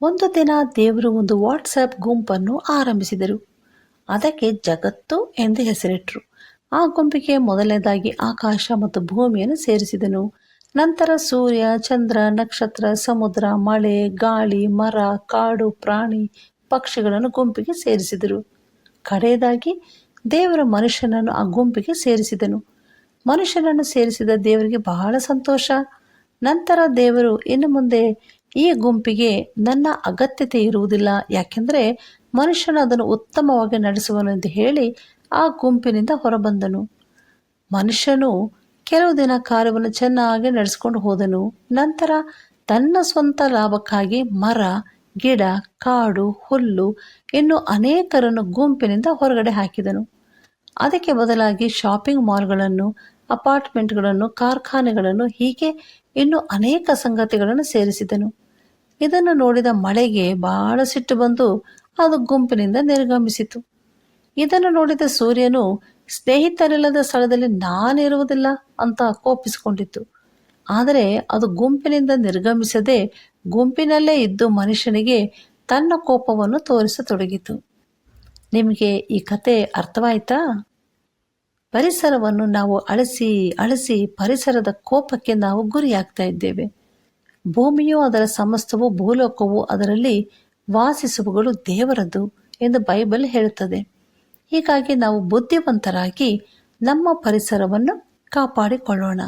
ಒಂದು ದಿನ ದೇವರು ಒಂದು ವಾಟ್ಸ್ಆ್ಯಪ್ ಗುಂಪನ್ನು ಆರಂಭಿಸಿದರು. ಅದಕ್ಕೆ ಜಗತ್ತು ಎಂದು ಹೆಸರಿಟ್ಟರು. ಆ ಗುಂಪಿಗೆ ಮೊದಲನೇದಾಗಿ ಆಕಾಶ ಮತ್ತು ಭೂಮಿಯನ್ನು ಸೇರಿಸಿದನು. ನಂತರ ಸೂರ್ಯ, ಚಂದ್ರ, ನಕ್ಷತ್ರ, ಸಮುದ್ರ, ಮಳೆ, ಗಾಳಿ, ಮರ, ಕಾಡು, ಪ್ರಾಣಿ, ಪಕ್ಷಿಗಳನ್ನು ಗುಂಪಿಗೆ ಸೇರಿಸಿದರು. ಕಡೆಯದಾಗಿ ದೇವರ ಮನುಷ್ಯನನ್ನು ಆ ಗುಂಪಿಗೆ ಸೇರಿಸಿದನು. ಮನುಷ್ಯನನ್ನು ಸೇರಿಸಿದ ದೇವರಿಗೆ ಬಹಳ ಸಂತೋಷ. ನಂತರ ದೇವರು ಇನ್ನು ಮುಂದೆ ಈ ಗುಂಪಿಗೆ ನನ್ನ ಅಗತ್ಯತೆ ಇರುವುದಿಲ್ಲ, ಯಾಕೆಂದರೆ ಮನುಷ್ಯನು ಅದನ್ನು ಉತ್ತಮವಾಗಿ ನಡೆಸುವನು ಎಂದು ಹೇಳಿ ಆ ಗುಂಪಿನಿಂದ ಹೊರಬಂದನು. ಮನುಷ್ಯನು ಕೆಲವು ದಿನ ಕಾರ್ಯವನ್ನು ಚೆನ್ನಾಗಿ ನಡೆಸಿಕೊಂಡು ಹೋದನು. ನಂತರ ತನ್ನ ಸ್ವಂತ ಲಾಭಕ್ಕಾಗಿ ಮರ, ಗಿಡ, ಕಾಡು, ಹುಲ್ಲು ಇನ್ನು ಅನೇಕರನ್ನು ಗುಂಪಿನಿಂದ ಹೊರಗಡೆ ಹಾಕಿದನು. ಅದಕ್ಕೆ ಬದಲಾಗಿ ಶಾಪಿಂಗ್ ಮಾಲ್ಗಳನ್ನು, ಅಪಾರ್ಟ್ಮೆಂಟ್ಗಳನ್ನು, ಕಾರ್ಖಾನೆಗಳನ್ನು, ಹೀಗೆ ಇನ್ನು ಅನೇಕ ಸಂಗತಿಗಳನ್ನು ಸೇರಿಸಿದನು. ಇದನ್ನು ನೋಡಿದ ಮಳೆಗೆ ಬಹಳ ಸಿಟ್ಟು ಬಂದು ಅದು ಗುಂಪಿನಿಂದ ನಿರ್ಗಮಿಸಿತು. ಇದನ್ನು ನೋಡಿದ ಸೂರ್ಯನು ಸ್ನೇಹಿತರಿಲ್ಲದ ಸ್ಥಳದಲ್ಲಿ ನಾನಿರುವುದಿಲ್ಲ ಅಂತ ಕೋಪಿಸಿಕೊಂಡಿತು. ಆದರೆ ಅದು ಗುಂಪಿನಿಂದ ನಿರ್ಗಮಿಸದೆ ಗುಂಪಿನಲ್ಲೇ ಇದ್ದು ಮನುಷ್ಯನಿಗೆ ತನ್ನ ಕೋಪವನ್ನು ತೋರಿಸತೊಡಗಿತು. ನಿಮಗೆ ಈ ಕತೆ ಅರ್ಥವಾಯ್ತಾ? ಪರಿಸರವನ್ನು ನಾವು ಅಳಿಸಿ ಪರಿಸರದ ಕೋಪಕ್ಕೆ ನಾವು ಗುರಿಯಾಗ್ತಾ ಇದ್ದೇವೆ. ಭೂಮಿಯು, ಅದರ ಸಮಸ್ತವು, ಭೂಲೋಕವು, ಅದರಲ್ಲಿ ವಾಸಿಸುವಗಳು ದೇವರದು ಎಂದು ಬೈಬಲ್ ಹೇಳುತ್ತದೆ. ಹೀಗಾಗಿ ನಾವು ಬುದ್ಧಿವಂತರಾಗಿ ನಮ್ಮ ಪರಿಸರವನ್ನು ಕಾಪಾಡಿಕೊಳ್ಳೋಣ.